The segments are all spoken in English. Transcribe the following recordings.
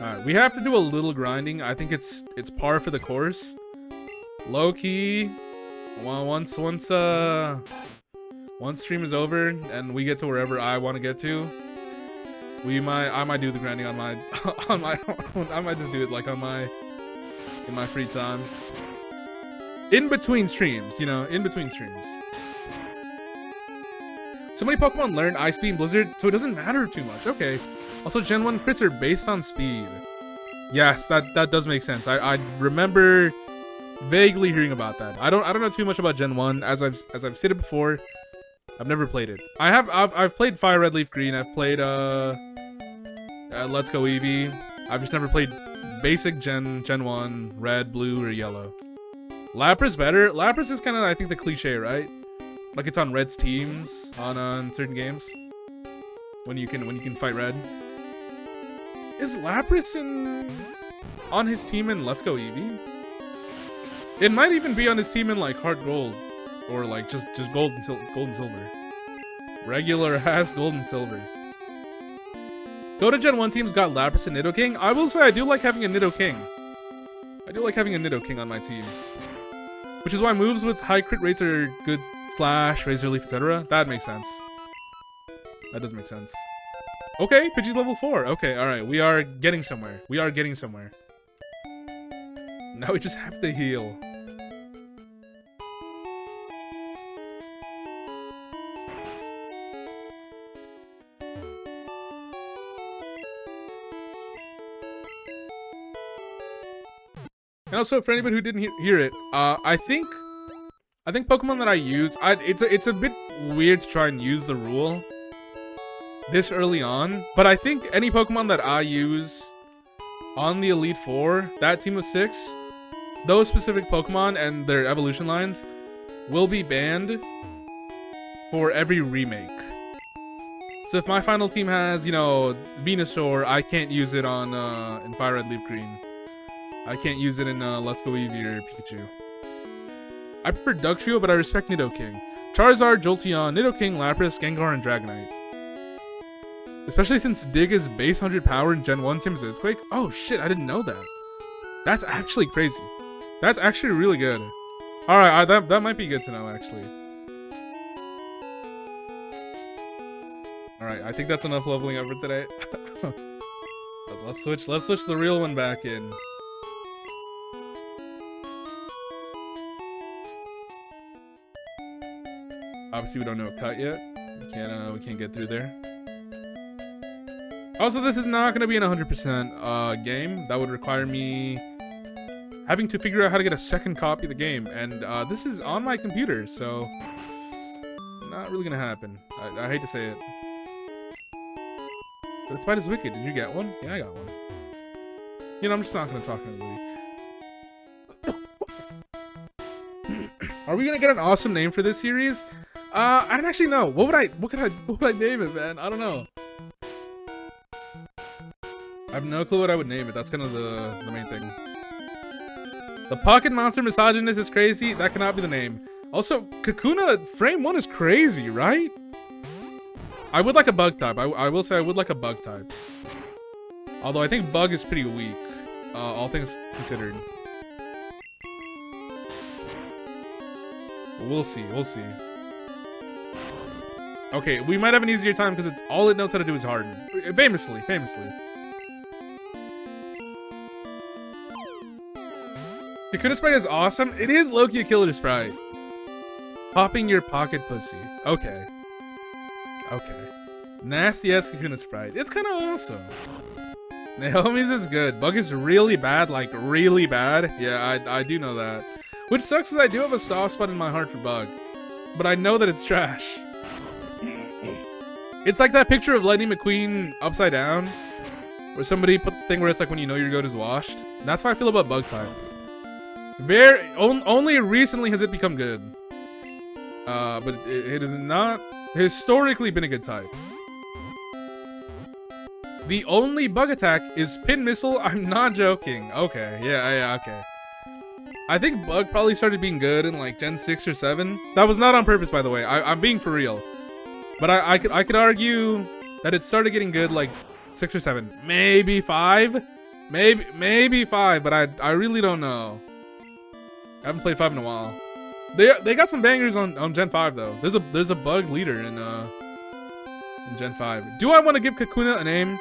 Alright, we have to do a little grinding. I think it's par for the course. Low key. Well, once stream is over and we get to wherever I want to get to, I might do the grinding on my I might just do it like in my free time. In between streams, you know, in between streams. So many Pokemon learn Ice Beam Blizzard, so it doesn't matter too much. Okay. Also, Gen 1 crits are based on speed. Yes, that does make sense. I remember vaguely hearing about that. I don't know too much about Gen 1. As I've stated before, I've never played it. I've played Fire Red Leaf Green. I've played Let's Go Eevee. I've just never played basic Gen 1, Red, Blue, or Yellow. Lapras better. Lapras is kind of, I think, the cliche, right? Like it's on Red's teams on certain games when you can fight Red. Is Lapras on his team in Let's Go Eevee? It might even be on his team in like Heart Gold, or like just Gold and Silver. Regular ass Gold and Silver. Go to Gen 1 teams got Lapras and Nidoking. I will say I do like having a Nidoking. I do like having a Nidoking on my team. Which is why moves with high crit rates are good. Slash, Razor Leaf, etc. That makes sense. That does make sense. Okay, Pidgey's level 4. Okay, alright. We are getting somewhere. We are getting somewhere. Now we just have to heal. And also, for anybody who didn't hear it, I think Pokemon that I use, it's a bit weird to try and use the rule this early on, but I think any Pokemon that I use on the Elite Four, that team of 6, those specific Pokemon and their evolution lines will be banned for every remake. So if my final team has, you know, Venusaur, I can't use it on in Fire Red Leaf Green. I can't use it in Let's Go Eevee or Pikachu. I prefer Dugtrio, but I respect Nidoking. Charizard, Jolteon, Nidoking, Lapras, Gengar, and Dragonite. Especially since Dig is base 100 power in Gen 1, same as Earthquake. Oh shit, I didn't know that. That's actually crazy. That's actually really good. Alright, that might be good to know, actually. Alright, I think that's enough leveling up for today. let's switch the real one back in. Obviously, we don't know a cut yet. We can't get through there. Also, this is not going to be an 100% game. That would require me having to figure out how to get a second copy of the game, and this is on my computer, so not really going to happen. I hate to say it. But it's Bite is Wicked. Did you get one? Yeah, I got one. You know, I'm just not going to talk to anybody. Are we going to get an awesome name for this series? I don't actually know. What would I name it, man? I don't know. I have no clue what I would name it. That's kind of the main thing. The Pocket Monster Misogynist is crazy. That cannot be the name. Also, Kakuna Frame 1 is crazy, right? I would like a bug type. I will say I would like a bug type. Although I think bug is pretty weak, all things considered. We'll see. We'll see. Okay, we might have an easier time because it's all it knows how to do is harden. Famously. Kakuna Sprite is awesome. It is low-key a killer sprite. Popping your pocket pussy. Okay. Nasty-ass Kakuna Sprite. It's kind of awesome. Naomi's is good. Bug is really bad, like really bad. Yeah, I do know that. Which sucks is I do have a soft spot in my heart for Bug. But I know that it's trash. It's like that picture of Lightning McQueen upside down. Where somebody put the thing where it's like when you know your goat is washed. And that's how I feel about Bug type. Only recently has it become good. But it has not historically been a good type. The only bug attack is Pin Missile. I'm not joking. Okay, yeah, okay. I think Bug probably started being good in like Gen 6 or 7. That was not on purpose, by the way. I'm being for real. But I could argue that it started getting good like 6 or 7, maybe 5. Maybe 5, but I really don't know. I haven't played 5 in a while. They got some bangers on Gen 5 though. There's a bug leader in Gen 5. Do I want to give Kakuna a name?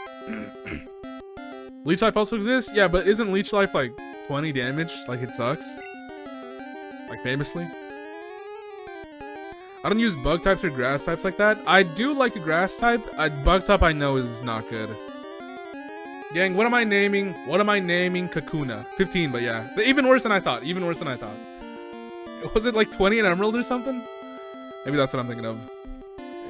Leech Life also exists? Yeah, but isn't Leech Life like 20 damage? Like it sucks? Like famously? I don't use bug types or grass types like that. I do like a grass type. A bug type I know is not good. Gang, what am I naming? What am I naming Kakuna? 15, but yeah. Even worse than I thought. Even worse than I thought. Was it like 20 in Emerald or something? Maybe that's what I'm thinking of.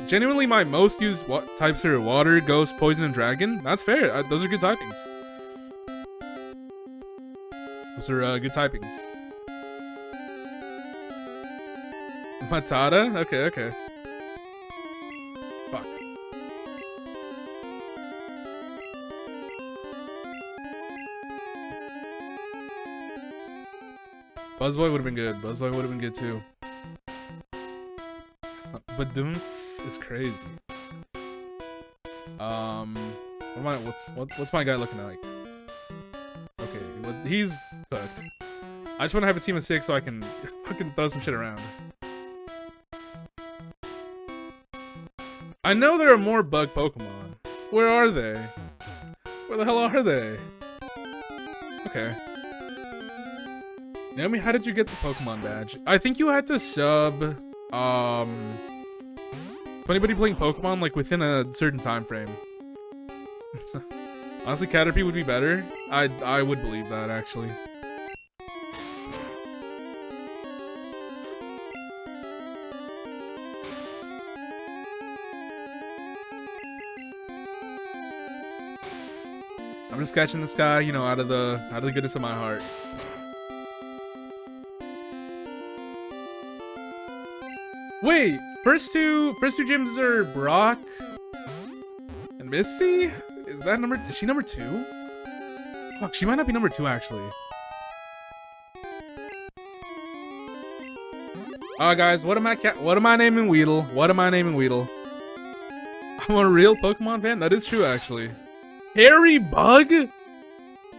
Genuinely, my most used types are Water, Ghost, Poison, and Dragon. That's fair. Those are good typings. Those are good typings. Matata? Okay. Fuck. Buzzboy would have been good. Buzzboy would have been good too. But Dunce is crazy. What's my guy looking like? Okay, well, he's cooked. I just want to have a team of 6 so I can fucking throw some shit around. I know there are more bug Pokemon. Where are they? Where the hell are they? Okay. Naomi, how did you get the Pokemon badge? I think you had to sub, to anybody playing Pokemon, like, within a certain time frame. Honestly, Caterpie would be better. I would believe that, actually. I'm just catching this guy, you know, out of the goodness of my heart. Wait, first two gyms are Brock and Misty? Is she number 2? Fuck, she might not be number 2 actually. Guys, what am I naming Weedle? What am I naming Weedle? I'm a real Pokemon fan? That is true actually. Hairy Bug?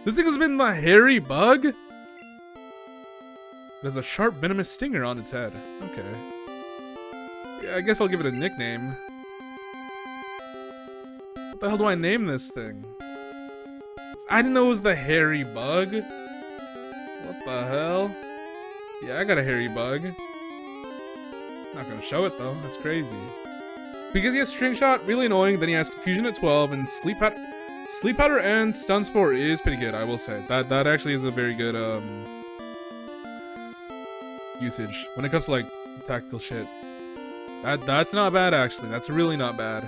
This thing has been the Hairy Bug? It has a sharp venomous stinger on its head. Okay. Yeah, I guess I'll give it a nickname. What the hell do I name this thing? I didn't know it was the Hairy Bug. What the hell? Yeah, I got a Hairy Bug. Not gonna show it though, that's crazy. Because he has String Shot, really annoying, then he has Confusion at 12, and Sleep Powder and Stun Spore is pretty good, I will say. That actually is a very good usage when it comes to like tactical shit. That's not bad actually. That's really not bad.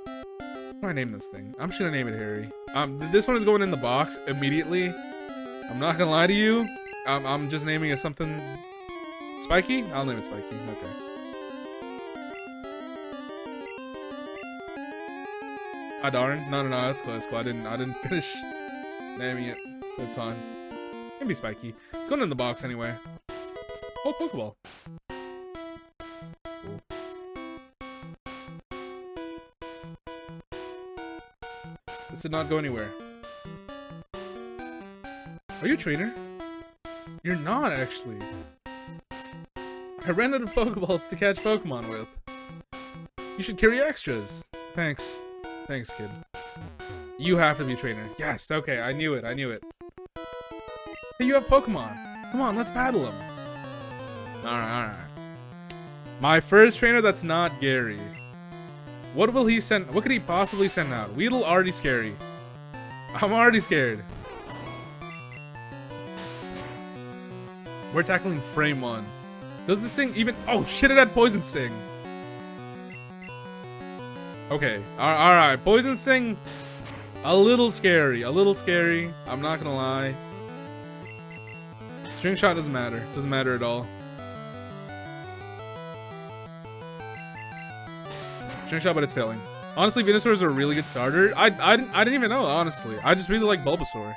What do I name this thing? I'm just gonna name it Harry. This one is going in the box immediately. I'm not gonna lie to you. I'm just naming it something Spiky? I'll name it Spiky. Okay. Ah darn. No, that's close. I didn't finish naming it, so it's fine. Maybe Spiky. It's going in the box anyway. Oh, Pokeball. Cool. This did not go anywhere. Are you a trainer? You're not, actually. I ran out of Pokeballs to catch Pokemon with. You should carry extras. Thanks. Thanks, kid. You have to be a trainer. Yes, okay, I knew it. Hey, you have Pokemon. Come on, let's battle them. Alright. My first trainer that's not Gary. What will he send? What could he possibly send out? Weedle already scary. I'm already scared. We're tackling frame 1. Does this thing even— oh shit, it had Poison Sting. Okay, alright. Poison Sting, a little scary. I'm not gonna lie. String Shot doesn't matter. Doesn't matter at all. String Shot, but it's failing. Honestly, Venusaur is a really good starter. I didn't even know, honestly. I just really like Bulbasaur.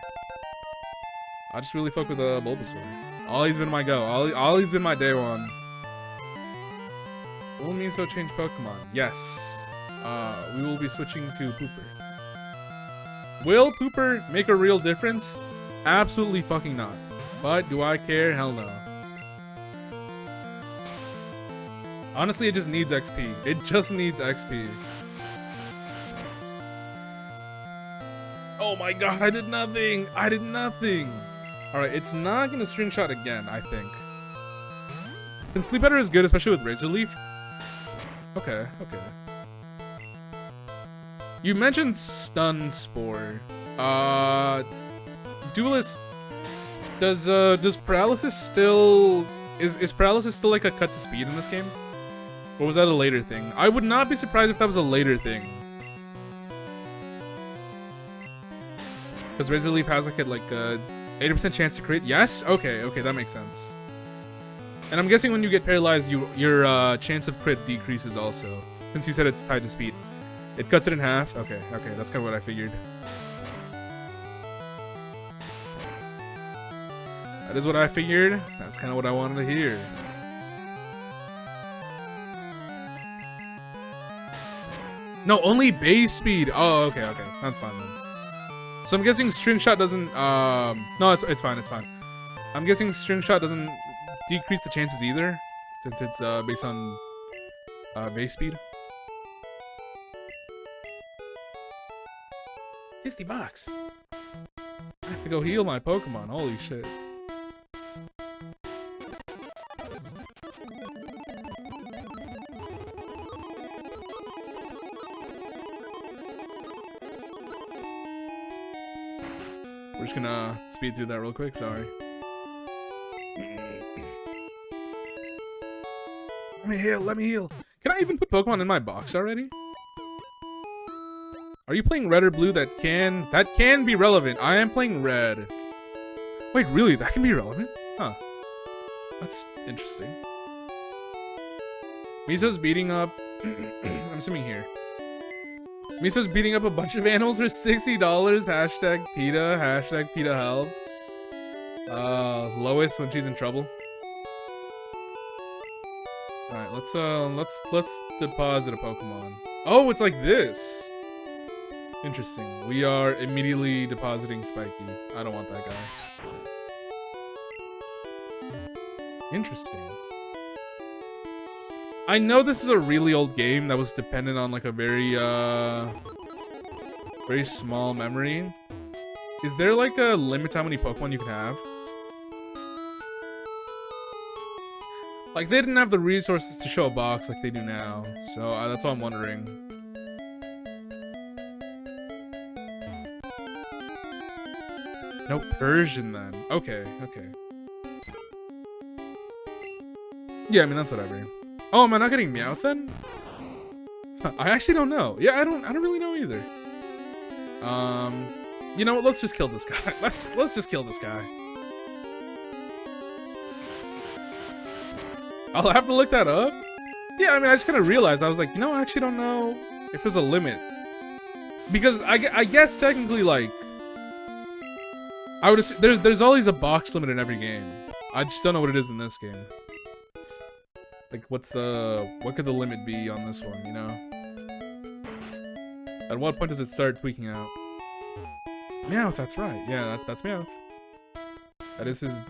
I just really fuck with Bulbasaur. Ollie's been my go. Ollie's been my day one. Will Miso change Pokemon? Yes. We will be switching to Pooper. Will Pooper make a real difference? Absolutely fucking not. But do I care? Hell no. Honestly, it just needs XP. It just needs XP. Oh my god, I did nothing! I did nothing! Alright, it's not gonna string shot again, I think. Then Sleep Better is good, especially with Razor Leaf. Okay, okay. You mentioned Stun Spore. Duelist, does paralysis still is paralysis still like a cut to speed in this game? Or was that a later thing? I would not be surprised if that was a later thing. Because Razor Leaf has like a 80% chance to crit. Yes? Okay, okay, that makes sense. And I'm guessing when you get paralyzed, your chance of crit decreases also. Since you said it's tied to speed. It cuts it in half? Okay, okay, that's kind of what I figured. That is what I figured. That's kind of what I wanted to hear. No, only base speed. Oh, okay, okay. That's fine then. So I'm guessing string shot doesn't, no, it's fine, it's fine. I'm guessing string shot doesn't decrease the chances either, since it's based on base speed. $60. I have to go heal my Pokemon. Holy shit. We're just gonna speed through that real quick. Sorry. Let me heal. Let me heal. Can I even put Pokemon in my box already? Are you playing red or blue? That can be relevant. I am playing red. Wait, really? That can be relevant? Huh. That's interesting. Miso's beating up... I'm assuming here. Miso's beating up a bunch of animals for $60. Hashtag PETA. Hashtag PETA help. Lois when she's in trouble. Alright, let's deposit a Pokemon. Oh, it's like this. Interesting. We are immediately depositing Spiky. I don't want that guy. Interesting. I know this is a really old game that was dependent on like a very small memory. Is there like a limit to how many Pokemon you can have? Like they didn't have the resources to show a box like they do now, so that's what I'm wondering. No Persian then. Okay, okay. Yeah, I mean that's whatever. Oh, am I not getting Meowth then? Huh, I actually don't know. Yeah, I don't really know either. You know what? Let's just kill this guy. Let's just kill this guy. I'll have to look that up. Yeah, I mean, I just kind of realized, I was like, you know, I actually don't know if there's a limit. Because I guess technically, like, I would assume, there's always a box limit in every game. I just don't know what it is in this game. Like, what could the limit be on this one, you know? At what point does it start tweaking out? Meowth, that's right. Yeah, that's Meowth. That is his...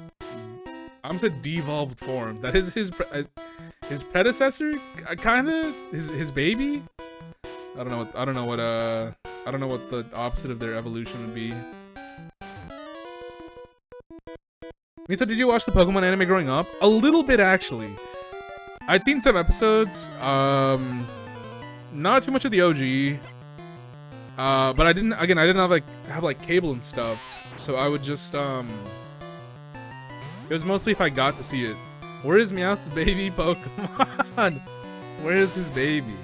I almost said devolved form. That is his predecessor, kinda. His baby. I don't know what the opposite of their evolution would be. Miso, did you watch the Pokemon anime growing up? A little bit, actually. I'd seen some episodes. Not too much of the OG. But I didn't have like cable and stuff, so I would just it was mostly if I got to see it. Where is Meowth's baby Pokemon? Where is his baby?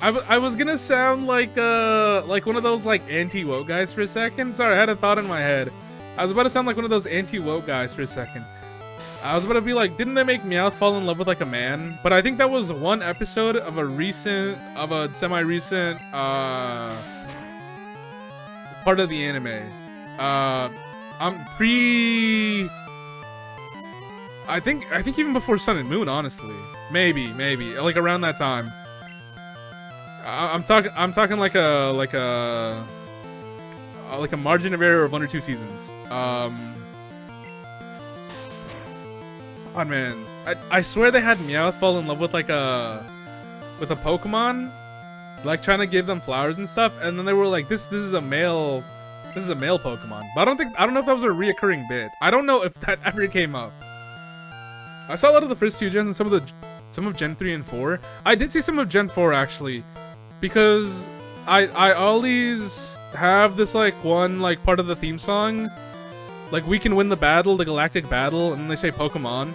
I was gonna sound like one of those like anti-woke guys for a second. Sorry, I had a thought in my head. I was about to sound like one of those anti-woke guys for a second. I was about to be like, didn't they make Meowth fall in love with like a man? But I think that was one episode of a semi-recent part of the anime. I think even before Sun and Moon, honestly. Maybe, like around that time. I'm talking like a margin of error of 1 or 2 seasons. Oh man, I swear they had Meowth fall in love with like a Pokemon, like trying to give them flowers and stuff, and then they were like, this is a male Pokemon. But I don't know if that was a reoccurring bit. I don't know if that ever came up. I saw a lot of the first 2 gens and some of Gen 3 and 4. I did see some of Gen 4 actually, because I always have this like one like part of the theme song, like we can win the battle, the galactic battle, and then they say Pokemon,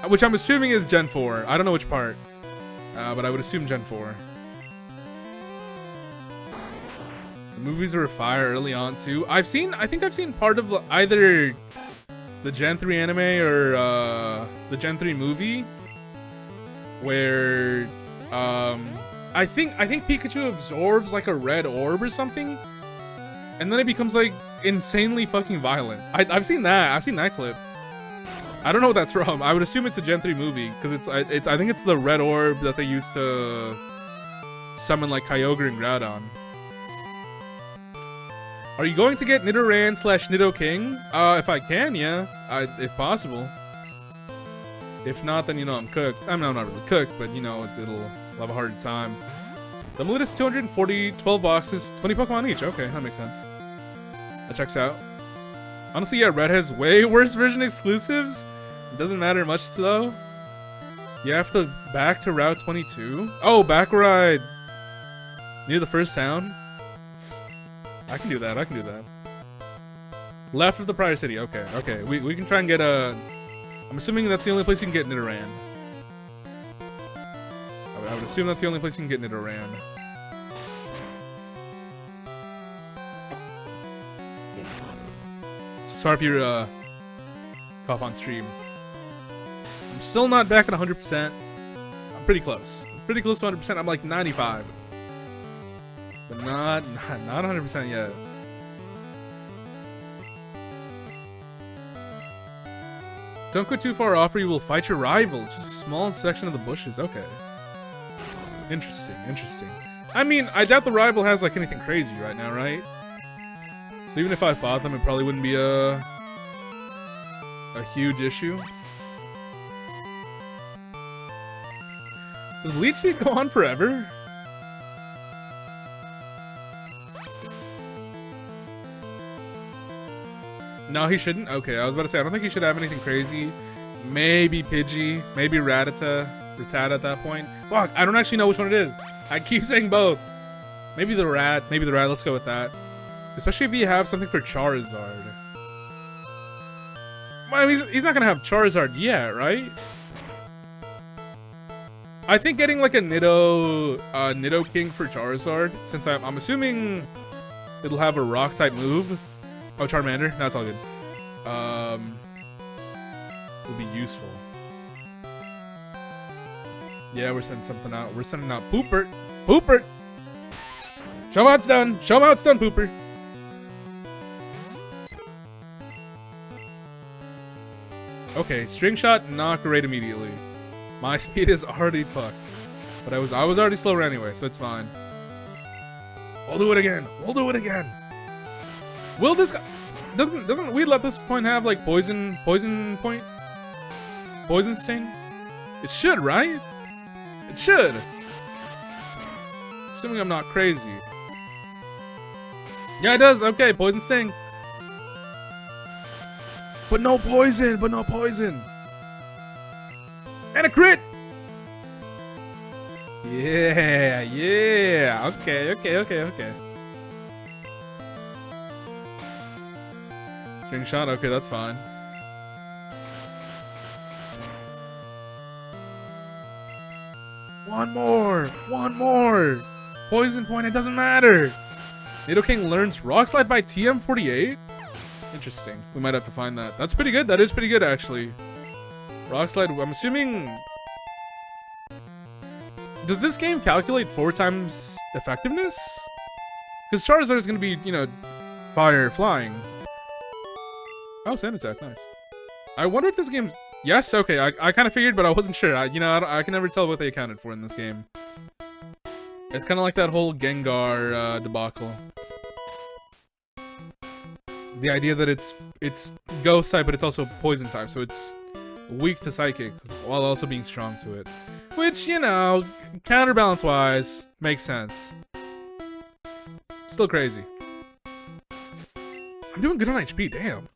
which I'm assuming is Gen 4. I don't know which part, but I would assume Gen 4. The movies were fire early on too. I think I've seen part of either the Gen 3 anime or the Gen 3 movie, where I think Pikachu absorbs like a red orb or something, and then it becomes like insanely fucking violent. I've seen that clip. I don't know what that's from. I would assume it's a Gen 3 movie because I think it's the red orb that they used to summon like Kyogre and Groudon. Are you going to get Nidoran / Nidoking? If I can, yeah. If possible. If not, then, you know, I'm cooked. I'm not really cooked, but, you know, I'll have a harder time. The Melita's 240, 12 boxes, 20 Pokemon each. Okay, that makes sense. That checks out. Honestly, yeah, Red has way worse version exclusives. It doesn't matter much, though. You have to back to Route 22. Oh, back where I... near the first town. I can do that. Left of the prior city. Okay. We can try and get a... I'm assuming that's the only place you can get Nidoran. I would assume that's the only place you can get Nidoran. So sorry if you're cough on stream. I'm still not back at 100%. I'm pretty close. Pretty close to 100%. I'm like 95. But not 100% yet. Don't go too far off or you will fight your rival. Just a small section of the bushes. Okay. Interesting. I mean, I doubt the rival has like anything crazy right now, right? So even if I fought them, it probably wouldn't be a huge issue. Does Leech Seed go on forever? No, he shouldn't? Okay, I was about to say, I don't think he should have anything crazy. Maybe Pidgey, maybe Rattata at that point. Fuck, I don't actually know which one it is. I keep saying both. Maybe the rat, let's go with that. Especially if you have something for Charizard. Well, he's not gonna have Charizard yet, right? I think getting like a Nidoking for Charizard, since I'm assuming it'll have a rock type move. Oh, Charmander? No, it's all good. Will be useful. Yeah, we're sending something out. We're sending out Poopert. Poopert! Show him how it's done. Show him how it's done, Pooper. Okay, String Shot, not great immediately. My speed is already fucked. But I was already slower anyway, so it's fine. We'll do it again. Will this guy... Doesn't Weedle at this point have, like, poison point? Poison Sting? It should, right? It should! Assuming I'm not crazy. Yeah, it does! Okay, Poison Sting. But no poison! And a crit! Yeah! Okay. String Shot? Okay, that's fine. One more! Poison Point, it doesn't matter! Nidoking learns Rock Slide by TM48? Interesting. We might have to find that. That's pretty good. That is pretty good, actually. Rock Slide, I'm assuming... Does this game calculate 4 times effectiveness? Because Charizard is going to be, you know, fire flying. Oh, Sand Attack, nice. I wonder if this game... Yes? Okay, I kind of figured, but I wasn't sure. I can never tell what they accounted for in this game. It's kind of like that whole Gengar debacle. The idea that it's ghost type, but it's also poison type, so it's weak to psychic, while also being strong to it. Which, you know, counterbalance-wise, makes sense. Still crazy. I'm doing good on HP, damn.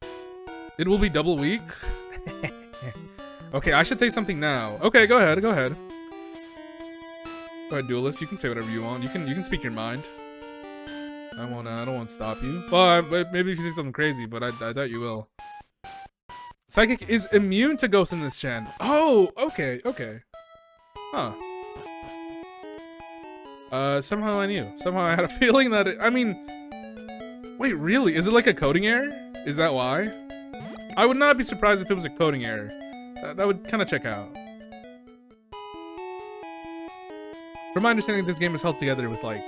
It will be double weak? Okay, I should say something now. Okay, go ahead, go ahead. Go ahead, Duelist, you can say whatever you want. You can speak your mind. I don't want to stop you. Well, maybe you can say something crazy, but I doubt you will. Psychic is immune to ghosts in this gen. Oh, okay, okay. Huh. Somehow I knew. Somehow I had a feeling that I mean... Wait, really? Is it like a coding error? Is that why? I would not be surprised if it was a coding error. That would kind of check out. From my understanding, this game is held together with like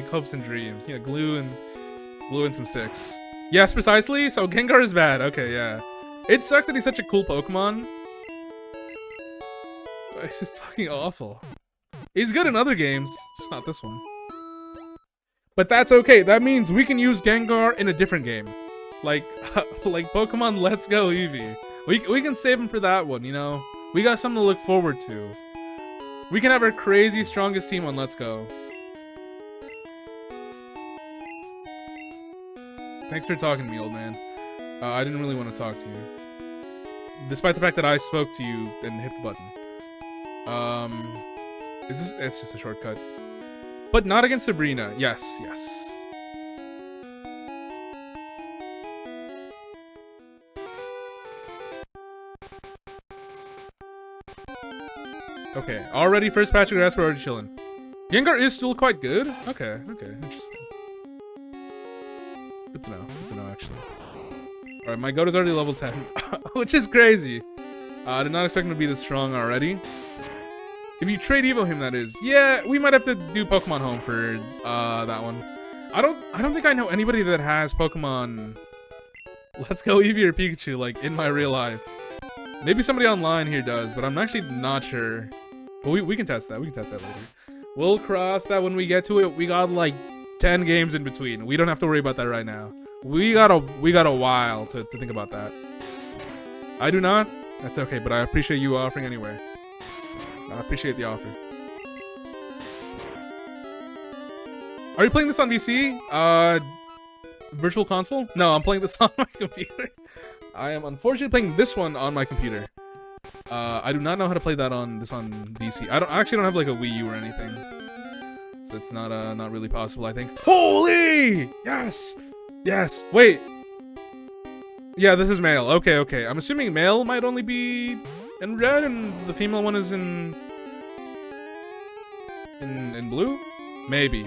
hopes and dreams. You know, glue and some sticks. Yes, precisely. So Gengar is bad. Okay, yeah. It sucks that he's such a cool Pokemon. It's just fucking awful. He's good in other games, just not this one. But that's okay. That means we can use Gengar in a different game, like Pokemon Let's Go Eevee. We can save him for that one. You know, we got something to look forward to. We can have our crazy strongest team on Let's Go. Thanks for talking to me, old man. I didn't really want to talk to you, despite the fact that I spoke to you and hit the button. Is this? It's just a shortcut. But not against Sabrina. Yes, yes. Okay, already first patch of grass, we're already chilling. Gengar is still quite good. Okay, okay, interesting. Good to know actually. Alright, my goat is already level 10, which is crazy. I did not expect him to be this strong already. If you trade Evo him, that is. Yeah, we might have to do Pokemon Home for that one. I don't think I know anybody that has Pokemon Let's Go Eevee or Pikachu like in my real life. Maybe somebody online here does, but I'm actually not sure. But we can test that. We can test that later. We'll cross that when we get to it. We got like 10 games in between. We don't have to worry about that right now. We got a while to think about that. I do not. That's okay, but I appreciate you offering anyway. I appreciate the offer. Are you playing this on PC? Virtual console? No, I'm playing this on my computer. I am unfortunately playing this one on my computer. I do not know how to play that on PC. I actually don't have like a Wii U or anything, so it's not really possible. I think. Holy! Yes, yes. Wait. Yeah, this is male. Okay, okay. I'm assuming male might only be in red, and the female one is in blue. Maybe.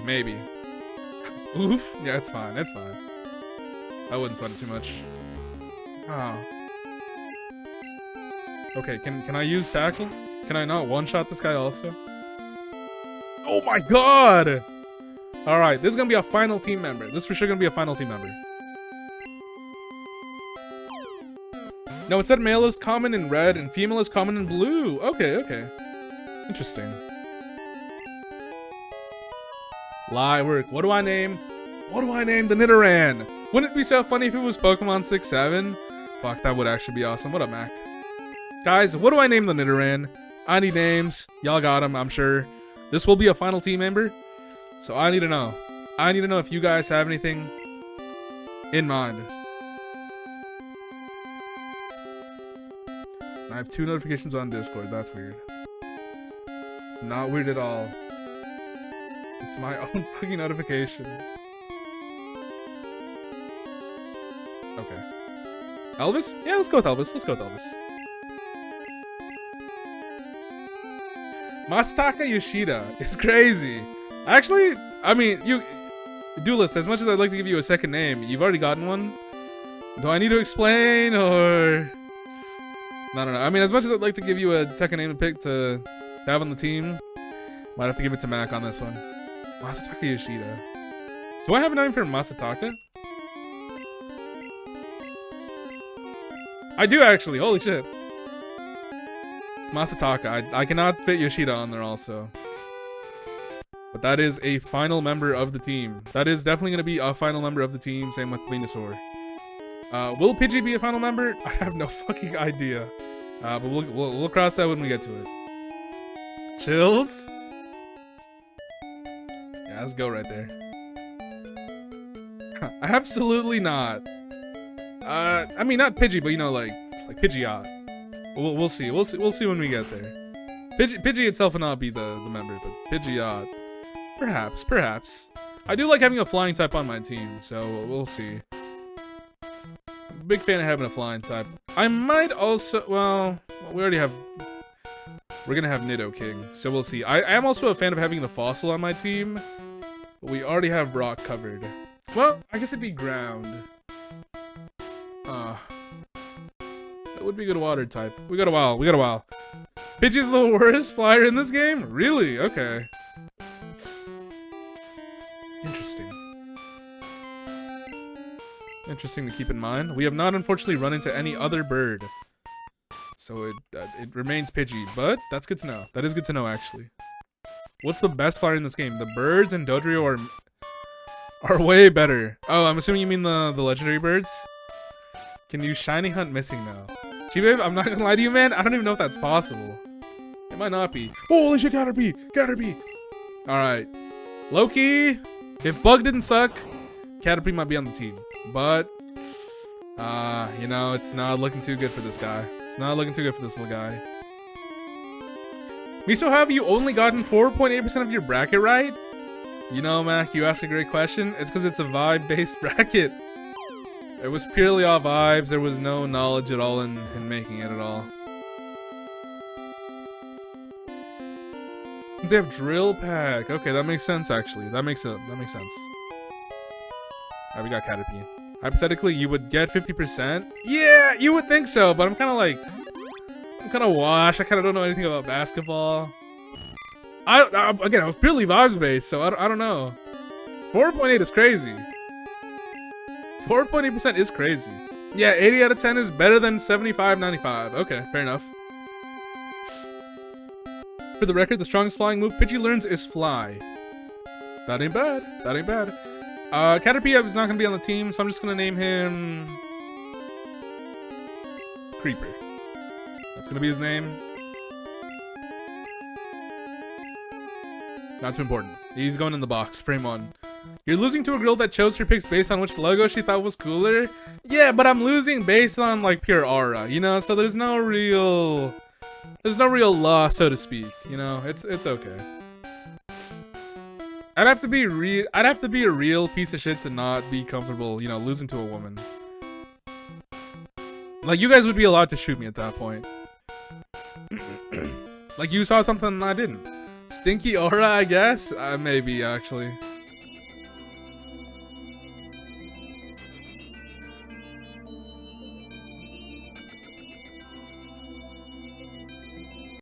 Oof. Yeah, it's fine. It's fine. I wouldn't sweat it too much. Oh. Okay, can I use tackle? Can I not one-shot this guy also? Oh my god! Alright, this is gonna be a final team member. This is for sure gonna be a final team member. No, it said male is common in red and female is common in blue. Okay, okay. Interesting. Lie work. What do I name? What do I name the Nidoran? Wouldn't it be so funny if it was Pokemon 6-7? Fuck, that would actually be awesome. What up, Mac? Guys, what do I name the Nidoran? I need names. Y'all got them, I'm sure. This will be a final team member, so I need to know. I need to know if you guys have anything in mind. I have 2 notifications on Discord. That's weird. It's not weird at all. It's my own fucking notification. Okay. Elvis? Yeah, let's go with Elvis. Let's go with Elvis. Masataka Yoshida is crazy. Actually, I mean, Duelist, as much as I'd like to give you a second name, you've already gotten one. Do I need to explain, or... I don't know. I mean, as much as I'd like to give you a second name to pick to have on the team, might have to give it to Mac on this one. Masataka Yoshida. Do I have a name for Masataka? I do actually. Holy shit. It's Masataka. I cannot fit Yoshida on there also. But that is a final member of the team. That is definitely going to be a final member of the team. Same with Venusaur. Will Pidgey be a final member? I have no fucking idea. But we'll cross that when we get to it. Chills? Yeah, let's go right there. Absolutely not. I mean, not Pidgey, but you know, like Pidgeot. We'll see. We'll see when we get there. Pidgey itself will not be the member, but Pidgeot. Perhaps. I do like having a flying type on my team, so we'll see. I'm a big fan of having a flying type. I might also, well, we're gonna have Nidoking, so we'll see. I am also a fan of having the fossil on my team, but we already have rock covered. Well, I guess it'd be ground. That would be a good water type. We got a while. Pidgey's the worst flyer in this game? Really? Okay. Interesting to keep in mind. We have not unfortunately run into any other bird. So it remains Pidgey, but that's good to know. That is good to know, actually. What's the best flyer in this game? The birds and Dodrio are way better. Oh, I'm assuming you mean the legendary birds? Can you shiny hunt missing now? G-Babe, I'm not gonna lie to you, man. I don't even know if that's possible. It might not be. Holy shit, gotta be. Alright. Loki, if Bug didn't suck, Caterpie might be on the team. But, you know, it's not looking too good for this guy. It's not looking too good for this little guy. Miso, have you only gotten 4.8% of your bracket right? You know, Mac, you asked a great question. It's because it's a vibe-based bracket. It was purely all vibes. There was no knowledge at all in making it at all. They have Drill Pack. Okay, that makes sense, actually. That makes sense. Alright, we got Caterpie. Hypothetically, you would get 50%. Yeah, you would think so, but I'm kind of washed. I kind of don't know anything about basketball. Again, I was purely vibes based, so I don't know. 4.8 is crazy. 4.8% is crazy. Yeah, 80 out of 10 is better than 75, 95. Okay, fair enough. For the record, the strongest flying move Pidgey learns is Fly. That ain't bad. Caterpie is not going to be on the team, so I'm just going to name him Creeper. That's going to be his name. Not too important. He's going in the box. Frame 1. You're losing to a girl that chose her picks based on which logo she thought was cooler? Yeah, but I'm losing based on, like, pure aura, you know? So there's no real loss, so to speak, you know? It's okay. I'd have to be a real piece of shit to not be comfortable, you know, losing to a woman. Like, you guys would be allowed to shoot me at that point. Like, you saw something and I didn't. Stinky aura, I guess? Maybe, actually.